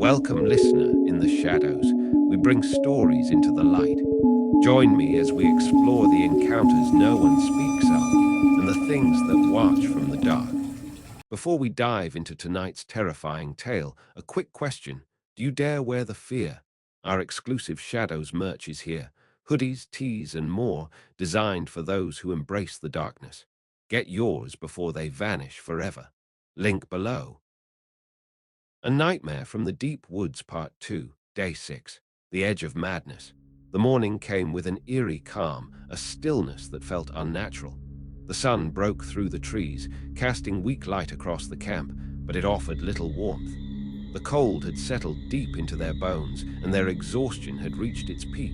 Welcome, listener, in the shadows. We bring stories into the light. Join me as we explore the encounters no one speaks of and the things that watch from the dark. Before we dive into tonight's terrifying tale, a quick question. Do you dare wear the fear? Our exclusive Shadows merch is here. Hoodies, tees, and more, designed for those who embrace the darkness. Get yours before they vanish forever. Link below. A Nightmare from the Deep Woods Part 2, Day 6, The Edge of Madness. The morning came with an eerie calm, a stillness that felt unnatural. The sun broke through the trees, casting weak light across the camp, but it offered little warmth. The cold had settled deep into their bones, and their exhaustion had reached its peak.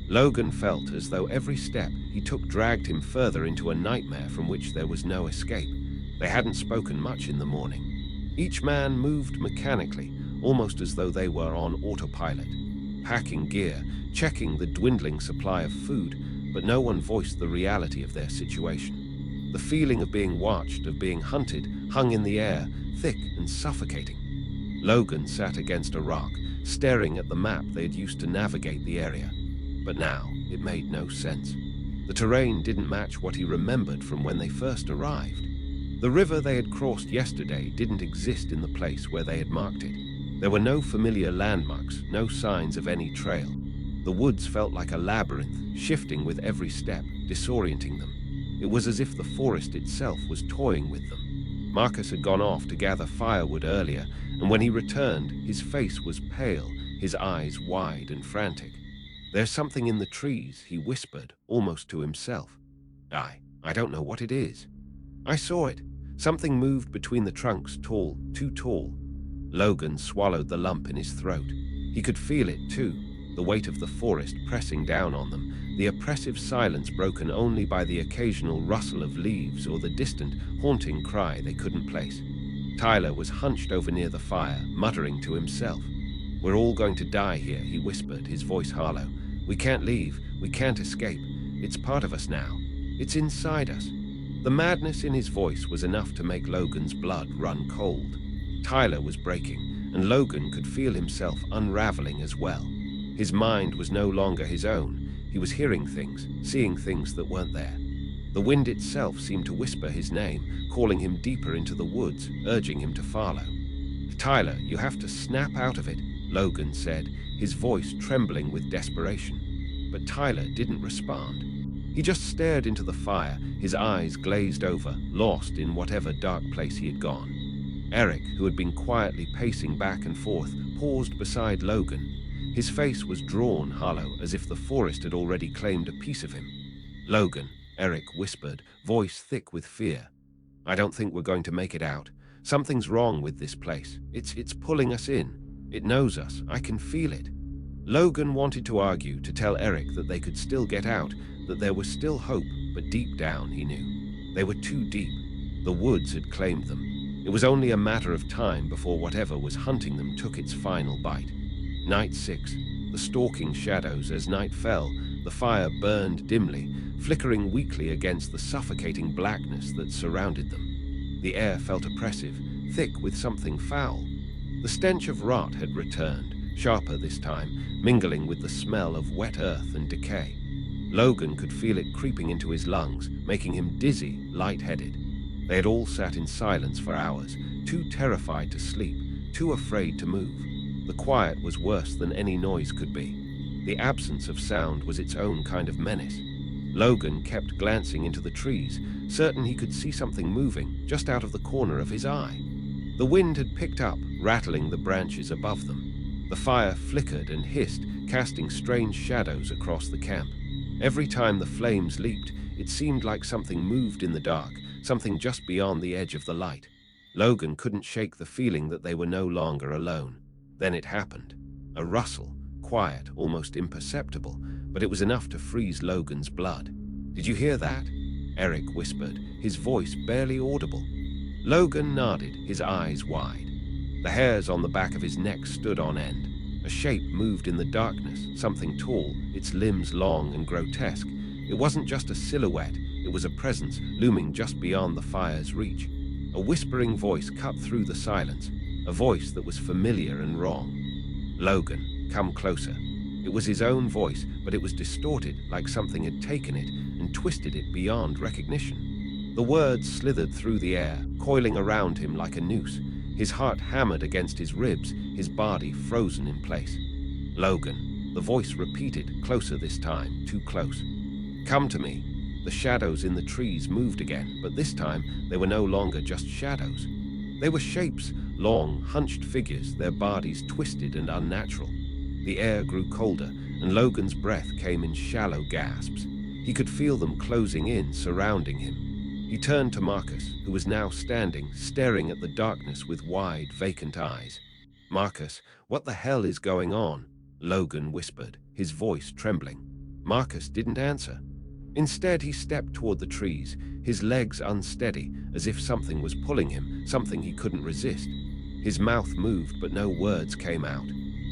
Logan felt as though every step he took dragged him further into a nightmare from which there was no escape. They hadn't spoken much in the morning. Each man moved mechanically, almost as though they were on autopilot, packing gear, checking the dwindling supply of food, but no one voiced the reality of their situation. The feeling of being watched, of being hunted, hung in the air, thick and suffocating. Logan sat against a rock, staring at the map they had used to navigate the area. But now it made no sense. The terrain didn't match what he remembered from when they first arrived. The river they had crossed yesterday didn't exist in the place where they had marked it. There were no familiar landmarks, no signs of any trail. The woods felt like a labyrinth, shifting with every step, disorienting them. It was as if the forest itself was toying with them. Marcus had gone off to gather firewood earlier, and when he returned, his face was pale, his eyes wide and frantic. "There's something in the trees," he whispered, almost to himself. I don't know what it is." "I saw it. Something moved between the trunks, tall, too tall." Logan swallowed the lump in his throat. He could feel it too, the weight of the forest pressing down on them, the oppressive silence broken only by the occasional rustle of leaves or the distant, haunting cry they couldn't place. Tyler was hunched over near the fire, muttering to himself. "We're all going to die here," he whispered, his voice hollow. "We can't leave. We can't escape. It's part of us now. It's inside us." The madness in his voice was enough to make Logan's blood run cold. Tyler was breaking, and Logan could feel himself unraveling as well. His mind was no longer his own. He was hearing things, seeing things that weren't there. The wind itself seemed to whisper his name, calling him deeper into the woods, urging him to follow. "Tyler, you have to snap out of it," Logan said, his voice trembling with desperation. But Tyler didn't respond. He just stared into the fire, his eyes glazed over, lost in whatever dark place he had gone. Eric, who had been quietly pacing back and forth, paused beside Logan. His face was drawn hollow, as if the forest had already claimed a piece of him. "Logan," Eric whispered, voice thick with fear. "I don't think we're going to make it out. Something's wrong with this place. It's pulling us in. It knows us. I can feel it." Logan wanted to argue, to tell Eric that they could still get out, that there was still hope, but deep down he knew. They were too deep. The woods had claimed them. It was only a matter of time before whatever was hunting them took its final bite. Night 6, the stalking shadows. As night fell, the fire burned dimly, flickering weakly against the suffocating blackness that surrounded them. The air felt oppressive, thick with something foul. The stench of rot had returned, sharper this time, mingling with the smell of wet earth and decay. Logan could feel it creeping into his lungs, making him dizzy, lightheaded. They had all sat in silence for hours, too terrified to sleep, too afraid to move. The quiet was worse than any noise could be. The absence of sound was its own kind of menace. Logan kept glancing into the trees, certain he could see something moving just out of the corner of his eye. The wind had picked up, rattling the branches above them. The fire flickered and hissed, casting strange shadows across the camp. Every time the flames leaped, it seemed like something moved in the dark, something just beyond the edge of the light. Logan couldn't shake the feeling that they were no longer alone. Then it happened. A rustle, quiet, almost imperceptible, but it was enough to freeze Logan's blood. "Did you hear that?" Eric whispered, his voice barely audible. Logan nodded, his eyes wide. The hairs on the back of his neck stood on end. A shape moved in the darkness, something tall, its limbs long and grotesque. It wasn't just a silhouette, it was a presence looming just beyond the fire's reach. A whispering voice cut through the silence, a voice that was familiar and wrong. "Logan, come closer." It was his own voice, but it was distorted, like something had taken it and twisted it beyond recognition. The words slithered through the air, coiling around him like a noose. His heart hammered against his ribs, his body frozen in place. "Logan," the voice repeated, closer this time, too close. "Come to me." The shadows in the trees moved again, but this time they were no longer just shadows. They were shapes, long, hunched figures, their bodies twisted and unnatural. The air grew colder, and Logan's breath came in shallow gasps. He could feel them closing in, surrounding him. He turned to Marcus, who was now standing, staring at the darkness with wide, vacant eyes. "Marcus, what the hell is going on?" Logan whispered, his voice trembling. Marcus didn't answer. Instead, he stepped toward the trees, his legs unsteady, as if something was pulling him, something he couldn't resist. His mouth moved, but no words came out.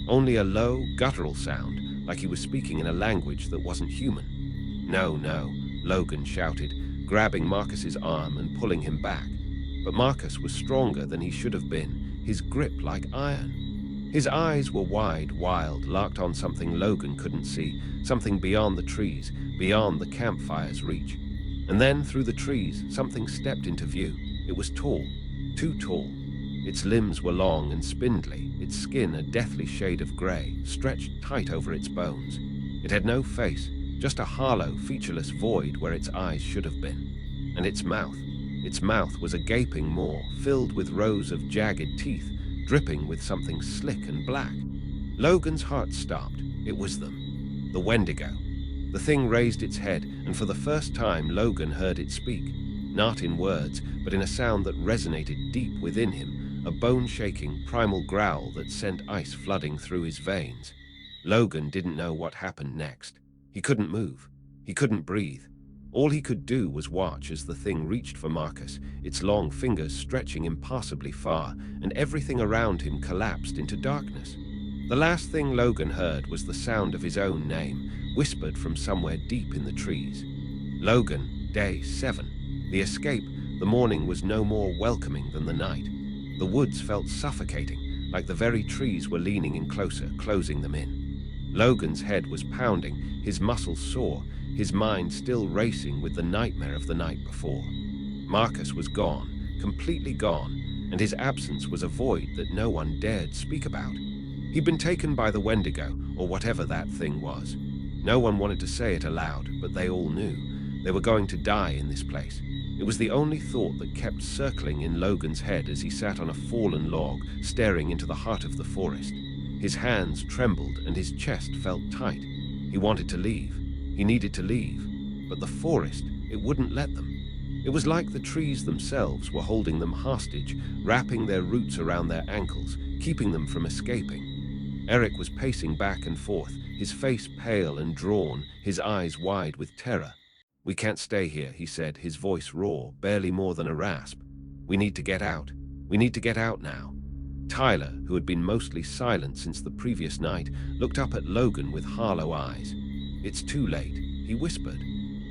Only a low, guttural sound, like he was speaking in a language that wasn't human. "No, no," Logan shouted, grabbing Marcus's arm and pulling him back. But Marcus was stronger than he should have been, his grip like iron. His eyes were wide, wild, locked on something Logan couldn't see, something beyond the trees, beyond the campfire's reach. And then, through the trees, something stepped into view. It was tall, too tall. Its limbs were long and spindly, its skin a deathly shade of gray, stretched tight over its bones. It had no face, just a hollow, featureless void where its eyes should have been. And its mouth was a gaping maw, filled with rows of jagged teeth, dripping with something slick and black. Logan's heart stopped. It was them. The Wendigo. The thing raised its head, and for the first time Logan heard it speak. Not in words, but in a sound that resonated deep within him, a bone-shaking, primal growl that sent ice flooding through his veins. Logan didn't know what happened next. He couldn't move. He couldn't breathe. All he could do was watch as the thing reached for Marcus, its long fingers stretching impossibly far, and everything around him collapsed into darkness. The last thing Logan heard was the sound of his own name, whispered from somewhere deep in the trees. Logan, day 7. The escape, the morning was no more welcoming than the night. The woods felt suffocating, like the very trees were leaning in closer, closing them in. Logan's head was pounding, his muscles sore, his mind still racing with the nightmare of the night before. Marcus was gone, completely gone, and his absence was a void that no one dared speak about. He'd been taken by the Wendigo, or whatever that thing was. No one wanted to say it aloud, but they all knew. They were going to die in this place. It was the only thought that kept circling in Logan's head as he sat on a fallen log, staring into the heart of the forest. His hands trembled and his chest felt tight. He wanted to leave. He needed to leave. But the forest, it wouldn't let them. It was like the trees themselves were holding them hostage, wrapping their roots around their ankles, keeping them from escaping. Eric was pacing back and forth, his face pale and drawn, his eyes wide with terror. "We can't stay here," he said, his voice raw, barely more than a rasp. "We need to get out. We need to get out now." Tyler, who had been mostly silent since the previous night, looked up at Logan with hollow eyes. "It's too late," he whispered.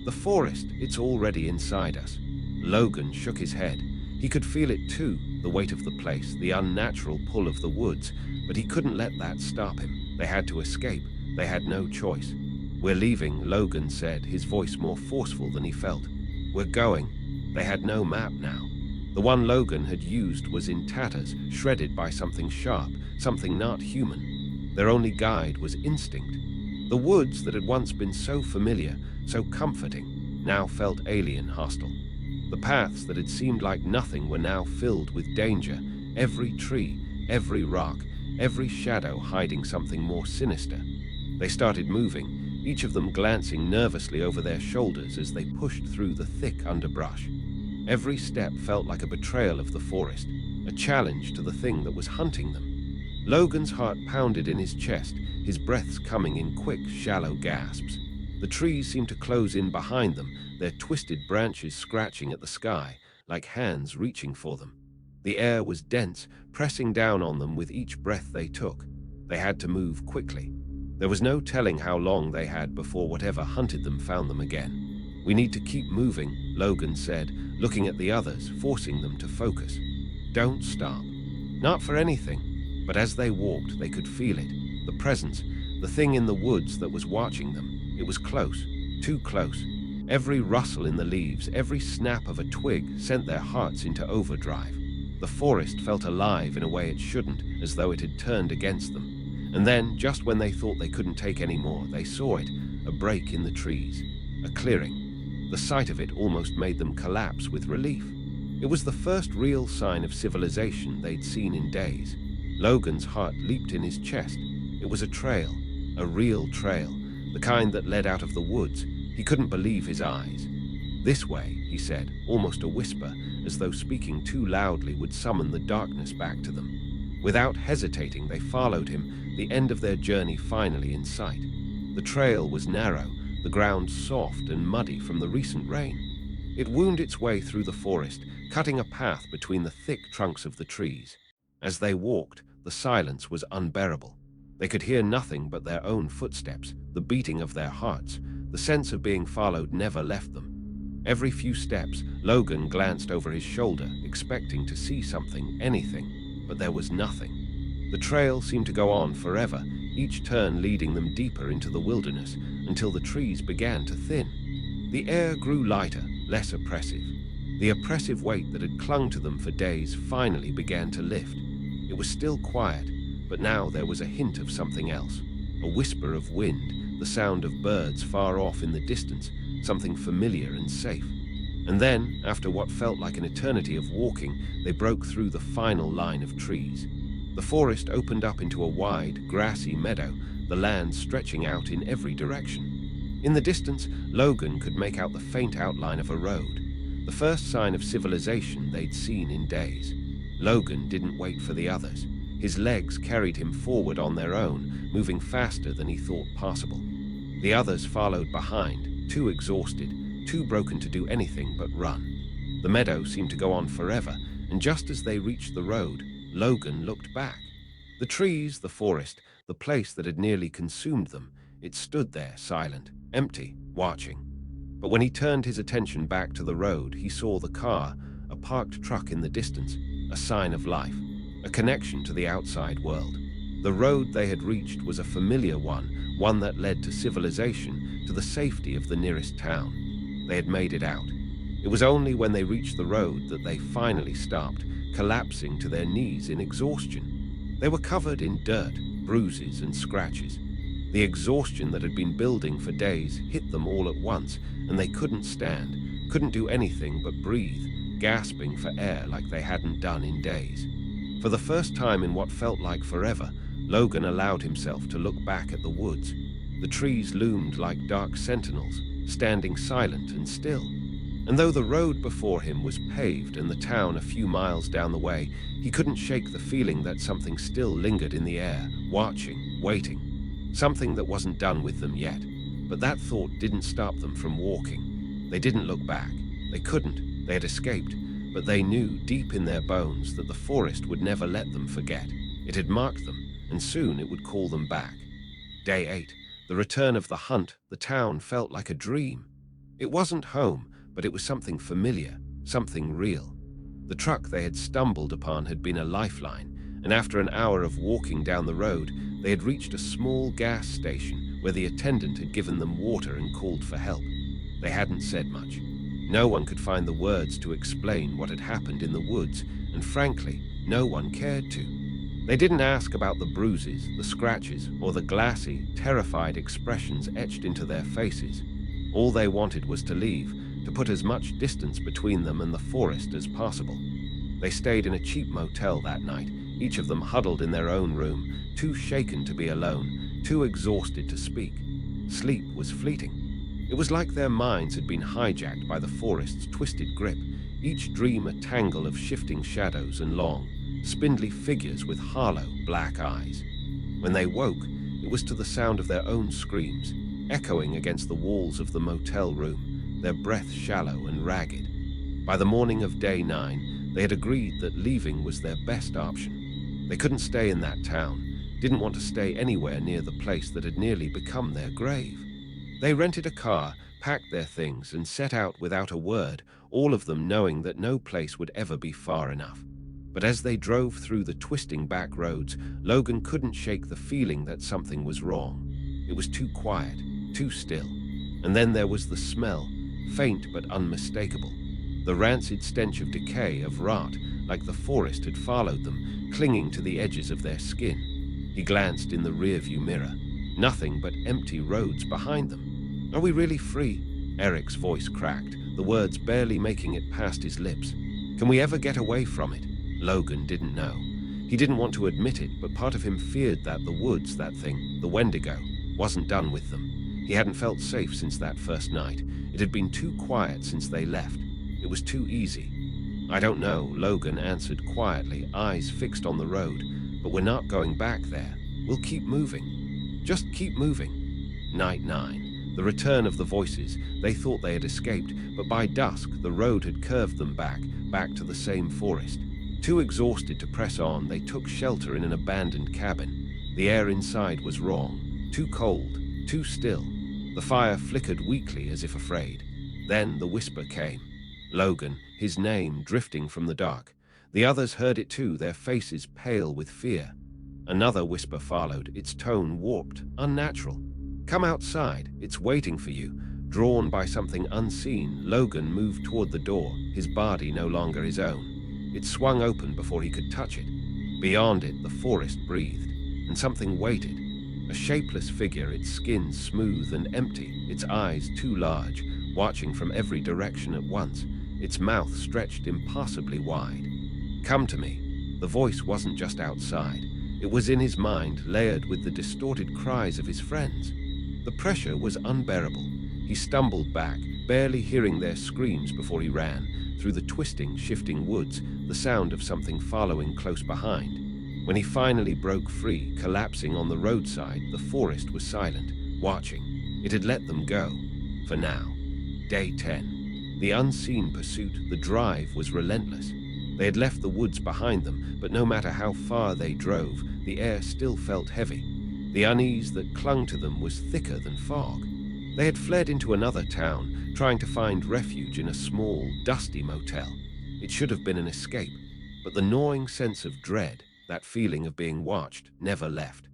"The forest, it's already inside us." Logan shook his head. He could feel it too, the weight of the place, the unnatural pull of the woods, but he couldn't let that stop him. They had to escape. They had no choice. "We're leaving," Logan said, his voice more forceful than he felt. "We're going." They had no map now. The one Logan had used was in tatters, shredded by something sharp, something not human. Their only guide was instinct. The woods that had once been so familiar, so comforting, now felt alien, hostile. The paths that had seemed like nothing were now filled with danger, every tree, every rock, every shadow hiding something more sinister. They started moving, each of them glancing nervously over their shoulders as they pushed through the thick underbrush. Every step felt like a betrayal of the forest, a challenge to the thing that was hunting them. Logan's heart pounded in his chest, his breaths coming in quick, shallow gasps. The trees seemed to close in behind them, their twisted branches scratching at the sky, like hands reaching for them. The air was dense, pressing down on them with each breath they took. They had to move quickly. There was no telling how long they had before whatever hunted them found them again. "We need to keep moving," Logan said, looking at the others, forcing them to focus. "Don't stop. Not for anything." But as they walked, they could feel it, the presence, the thing in the woods that was watching them. It was close, too close. Every rustle in the leaves, every snap of a twig sent their hearts into overdrive. The forest felt alive in a way it shouldn't, as though it had turned against them. And then, just when they thought they couldn't take any more, they saw it, a break in the trees, a clearing. The sight of it almost made them collapse with relief. It was the first real sign of civilization they'd seen in days. Logan's heart leaped in his chest. It was a trail, a real trail, the kind that led out of the woods. He couldn't believe his eyes. "This way," he said, almost a whisper, as though speaking too loudly would summon the darkness back to them. Without hesitating, they followed him, the end of their journey finally in sight. The trail was narrow, the ground soft and muddy from the recent rain. It wound its way through the forest, cutting a path between the thick trunks of the trees. As they walked, the silence was unbearable. They could hear nothing but their own footsteps, the beating of their hearts. The sense of being followed never left them. Every few steps, Logan glanced over his shoulder, expecting to see something, anything, but there was nothing. The trail seemed to go on forever, each turn leading them deeper into the wilderness, until the trees began to thin. The air grew lighter, less oppressive. The oppressive weight that had clung to them for days finally began to lift. It was still quiet, but now there was a hint of something else, a whisper of wind, the sound of birds far off in the distance, something familiar and safe. And then, after what felt like an eternity of walking, they broke through the final line of trees. The forest opened up into a wide, grassy meadow, the land stretching out in every direction. In the distance, Logan could make out the faint outline of a road, the first sign of civilization they'd seen in days. Logan didn't wait for the others. His legs carried him forward on their own, moving faster than he thought possible. The others followed behind, too exhausted, too broken to do anything but run. The meadow seemed to go on forever, and just as they reached the road, Logan looked back. The trees, the forest, the place that had nearly consumed them, it stood there silent, empty, watching. But when he turned his attention back to the road, he saw the car, a parked truck in the distance, a sign of life, a connection to the outside world. The road they had reached was a familiar one that led to civilization, to the safety of the nearest town. They had made it out. It was only when they reached the road that they finally stopped, collapsing to their knees in exhaustion. They were covered in dirt, bruises, and scratches. The exhaustion that had been building for days hit them all at once, and they couldn't stand, couldn't do anything but breathe, gasping for air like they hadn't done in days. For the first time in what felt like forever, Logan allowed himself to look back at the woods. The trees loomed like dark sentinels, standing silent and still. And though the road before him was paved and the town a few miles down the way, he couldn't shake the feeling that something still lingered in the air, watching, waiting. Something that wasn't done with them yet. But that thought didn't stop them from walking. They didn't look back. They couldn't. They had escaped. But they knew deep in their bones that the forest would never let them forget. It had marked them, and soon it would call them back. Day 8, the return of the hunt, the town felt like a dream. It wasn't home, but it was something familiar, something real. The truck they had stumbled upon had been a lifeline, and after an hour of walking down the road, they had reached a small gas station where the attendant had given them water and called for help. They hadn't said much. No one could find the words to explain what had happened in the woods, and frankly, no one cared to. They didn't ask about the bruises, the scratches, or the glassy, terrified expressions etched into their faces. All they wanted was to leave, to put as much distance between them and the forest as possible. They stayed in a cheap motel that night, each of them huddled in their own room, too shaken to be alone, too exhausted to speak. Sleep was fleeting. It was like their minds had been hijacked by the forest's twisted grip, each dream a tangle of shifting shadows and long, spindly figures with hollow, black eyes. When they woke, it was to the sound of their own screams, echoing against the walls of the motel room, their breath shallow and ragged. By the morning of day 9, they had agreed that leaving was their best option. They couldn't stay in that town, didn't want to stay anywhere near the place that had nearly become their grave. They rented a car, packed their things, and set out without a word, all of them knowing that no place would ever be far enough. But as they drove through the twisting back roads, Logan couldn't shake the feeling that something was wrong. It was too quiet, too still. And then there was the smell, faint but unmistakable. The rancid stench of decay, of rot, like the forest had followed them, clinging to the edges of their skin. He glanced in the rearview mirror. Nothing but empty roads behind them. Are we really free? Eric's voice cracked, the words barely making it past his lips. Can we ever get away from it? Logan didn't know. He didn't want to admit it, but part of him feared that the woods, that thing, the Wendigo, wasn't done with them. He hadn't felt safe since that first night. It had been too quiet since they left. It was too easy. I don't know, Logan answered quietly, eyes fixed on the road. But we're not going back there. We'll keep moving. Just keep moving. Night 9. The return of the voices. They thought they had escaped, but by dusk the road had curved them back to the same forest. Too exhausted to press on, they took shelter in an abandoned cabin. The air inside was wrong. Too cold, too still. The fire flickered weakly as if afraid. Then the whisper came. Logan, his name drifting from the dark. The others heard it too, their faces pale with fear. Another whisper followed, its tone warped, unnatural. Come outside, it's waiting for you. Drawn by something unseen, Logan moved toward the door, his body no longer his own. It swung open before he could touch it. Beyond it, the forest breathed, and something waited. A shapeless figure, its skin smooth and empty, its eyes too large, watching from every direction at once, its mouth stretched impossibly wide. Come to me. The voice wasn't just outside. It was in his mind, layered with the distorted cries of his friends. The pressure was unbearable. He stumbled back, barely hearing their screams before he ran, through the twisting, shifting woods, the sound of something following close behind. When he finally broke free, collapsing on the roadside, the forest was silent, watching. It had let them go. For now. Day 10. The unseen pursuit, the drive, was relentless. They had left the woods behind them, but no matter how far they drove, the air still felt heavy. The unease that clung to them was thicker than fog. They had fled into another town, trying to find refuge in a small, dusty motel. It should have been an escape, but the gnawing sense of dread, that feeling of being watched, never left.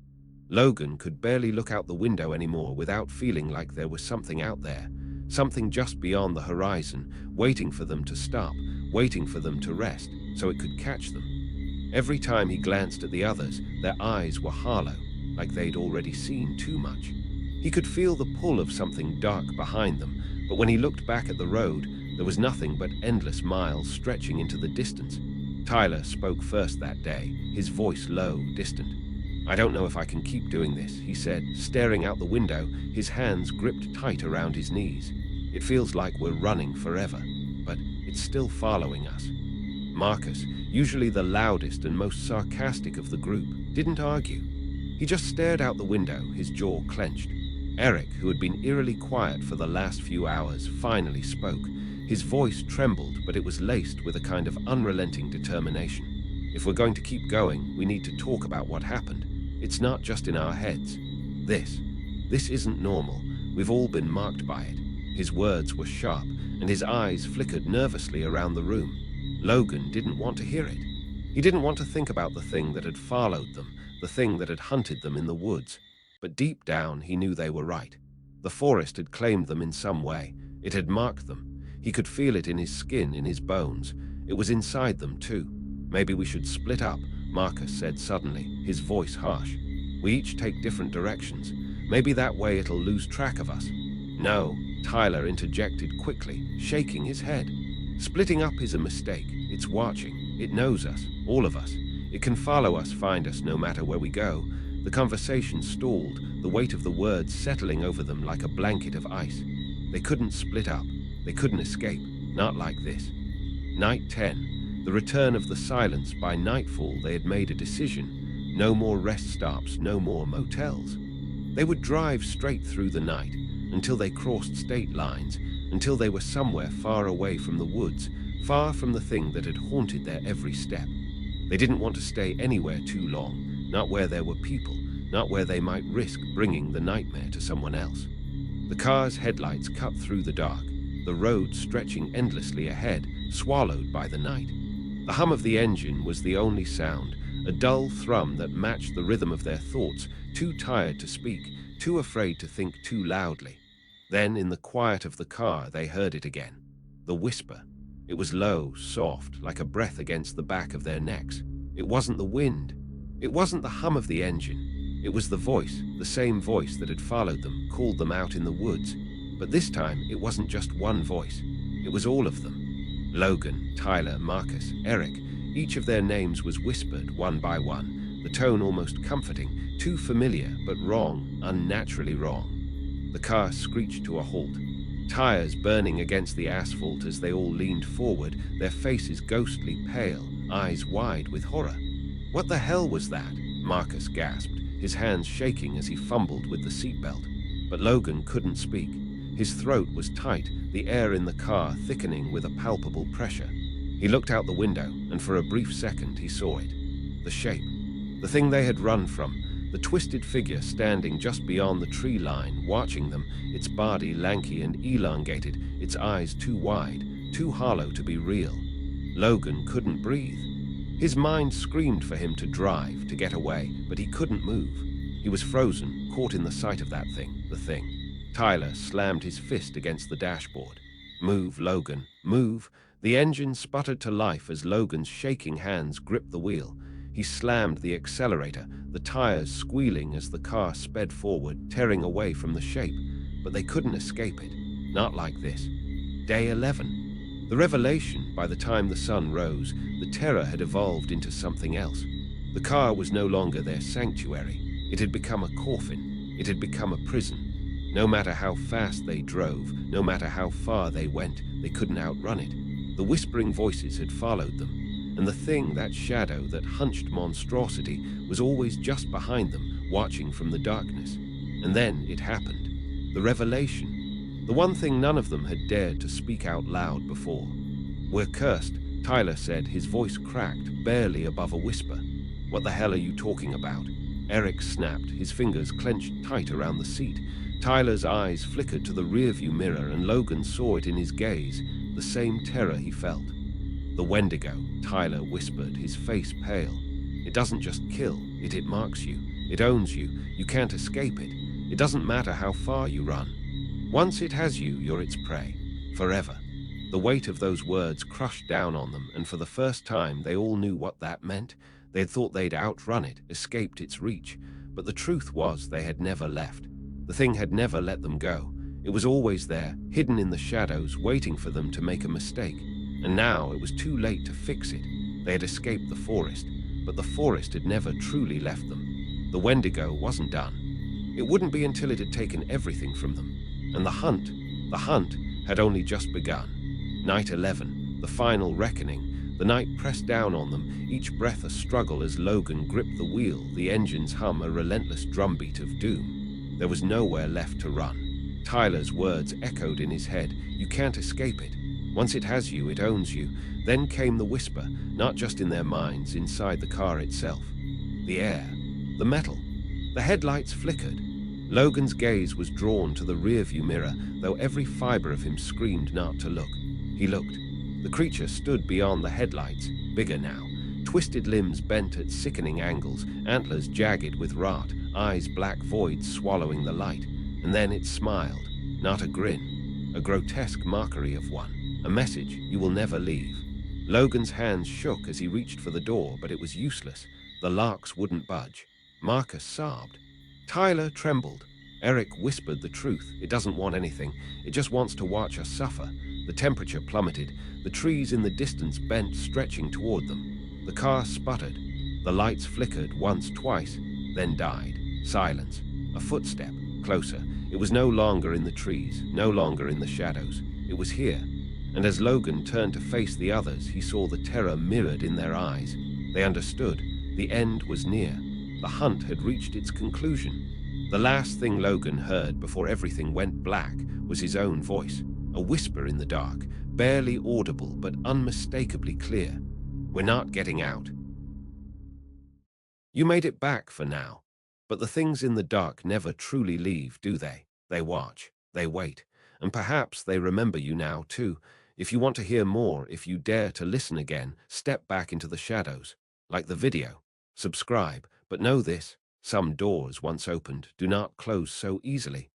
Logan could barely look out the window anymore without feeling like there was something out there, something just beyond the horizon, waiting for them to stop, waiting for them to rest, so it could catch them. Every time he glanced at the others, their eyes were hollow, like they'd already seen too much. He could feel the pull of something dark behind them, but when he looked back at the road, there was nothing but endless miles stretching into the distance. Tyler spoke first that day, his voice low, distant. I don't know if I can keep doing this, he said, staring out the window, his hands gripped tight around his knees. It feels like we're running forever, but it's still following us. Marcus, usually the loudest and most sarcastic of the group, didn't argue. He just stared out the window, his jaw clenched. Eric, who had been eerily quiet for the last few hours, finally spoke. His voice trembled, but it was laced with a kind of unrelenting determination. If we're going to keep going, we need to talk about what happened. It's not just in our heads. This isn't normal. We've all been marked by it. His words were sharp, and his eyes flickered nervously around the room. Logan didn't want to hear it. He didn't want to think about the thing that had followed them, the thing that had hunted them in the woods. But deep down, he knew they were right. The forest had claimed them in some way. It had marked them. He could feel it in his skin, in his bones. It was inside them, too. Maybe we should split up, Marcus said suddenly, his voice harsh. We each take different directions. Maybe that way it'll lose track of us. No, Tyler interjected quickly, shaking his head. Splitting up is a mistake. It's watching. It knows us, all of us. It can follow us, find us, no matter where we go. The conversation stalled, the weight of the words settling over them like a blanket of ice. They couldn't split up. They couldn't escape. Not like this. Night 10. The return of the silence. By nightfall, they had made a decision. No more rest stops, no more motels. They would drive straight through the night, until they crossed state lines, until they were somewhere far away from the woods, far from the thing that had haunted their every step. They didn't want to stay anywhere too long, not where there were people, not where they might risk bringing the nightmare to someone else. The car's headlights cut through the dark, the road stretching endlessly ahead, swallowed by the night. The hum of the engine was the only sound, a dull thrum that matched the rhythm of their thoughts, too tired to speak, too afraid to think too loudly. Then, in the quiet of the car, they heard it again. The whisper. It was low, soft, like a breath against the back of their necks. It wasn't the wind. It wasn't the hum of the engine. It was the voice, the same voice that had followed them, called them out in the woods. But this time, it wasn't just one voice. It was all of them. Logan, Tyler, Marcus, Eric. Each of their names was whispered one by one, the tone almost comforting, too familiar, but wrong, unnaturally wrong. The car screeched to a halt, tires burning against the asphalt as they all leaned forward, their faces ghostly pale, eyes wide with horror. "What the hell was that?" Marcus gasped, his hands shaking as he fumbled with the seatbelt. But Logan couldn't speak. His throat was tight, the air in the car thickening with a palpable pressure. He looked out the window, and for a brief second he saw it. The shape. The thing they had run from. The twisted figure standing just beyond the tree line, watching them, its body lanky and elongated, its eyes too wide, too hollow to be real. Logan couldn't breathe. His mind screamed for him to drive, to get away, but he couldn't move. He was frozen, caught in the sight of that thing, the thing. Tyler slammed his fist against the dashboard. "Move, Logan, move." The engine sputtered to life as Logan's shaking hands gripped the wheel. He slammed the accelerator, the tires squealing as the car sped forward, tearing away from the shape. But they couldn't escape it. Not like this. Day 11. The revelation, by the time the sun rose, the terror had evolved into something else. The car was no longer their sanctuary. It had become a coffin. It had become a prison. No matter how fast they drove, no matter how far they went, they couldn't outrun it. The whispering voices had followed them, and the thing, that shadow, that hunched monstrosity, was always just behind them, watching from the darkness. And then it happened. The revelation. The one thing none of them had dared to speak out loud before. "We're cursed," Tyler said, his voice cracked, barely above a whisper. "What the hell are you talking about?" Eric snapped, his fingers clenched tight around the seat. Tyler's eyes flickered to the rearview mirror, and Logan saw it in his gaze, the same terror he felt. "The Wendigo," Tyler whispered, his face pale. "It doesn't just kill, it marks you. It owns you. You can't escape it. It doesn't matter how far you run. Once it has you, you're its prey. Forever." The weight of those words crushed down on them, and for the first time they all knew what that meant. They had thought they'd outrun it, escaped its reach. But the truth was they had never left. The thing had never let them go. It was always there, hidden in the shadows, waiting for them to make a mistake. And now it was too late to fix it. They had escaped the forest, but the forest had never truly left them. The Wendigo wasn't done. It wouldn't be until it had taken everything from them. And the hunt had only just begun. Night 11, the final reckoning. The night pressed down on them, each breath a struggle as Logan gripped the wheel, the engine's hum a relentless drumbeat of doom. There was nowhere left to run. Tyler's words echoed in his head. "You can't escape it. Once it has you, it owns you." Then came the whisper, not just in their minds, inside the car itself. The air, the metal. The headlights flickered. Logan's gaze was drawn to the rearview mirror, though every fiber of him screamed not to look. He looked. The creature stood beyond the headlights, bigger now. Twisted limbs bent at sickening angles, antlers jagged with rot, eyes black voids swallowing the light. And then it smiled, not a grin, a grotesque mockery of one, a message, "You will never leave." Logan's hands shook as he reached for the door, but it was useless. The locks wouldn't budge. Marcus sobbed. Tyler trembled. Eric whispered the truth. "It doesn't want anything. It just wants to watch us suffer." The temperature plummeted. The trees in the distance bent, stretching toward them. The car sputtered. The lights flickered once, twice, then died. Silence. A footstep. Closer. It was no longer in the trees, no longer in the shadows. It was here. And as Logan turned to face the others, he saw the terror mirrored in their eyes. They understood. The end was near. The hunt had reached its conclusion. The last thing Logan heard before everything went black was his own voice. A whisper in the dark, barely audible but unmistakably clear. "We're not getting out. You made it back for now. But the things in the dark never truly leave, do they? They watch, they wait, and perhaps they remember you now too. If you want to hear more, if you dare to listen again, step back into the shadows. Like the video, subscribe, but know this, some doors once opened do not close so easily.